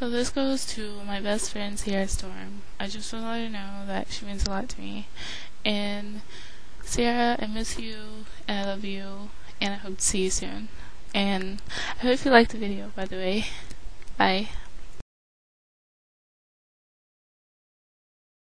So this goes to my best friend S.i.e.r.r.a. I just want to let her know that she means a lot to me. And Sarah, I miss you, and I love you, and I hope to see you soon. And I hope you liked the video, by the way. Bye.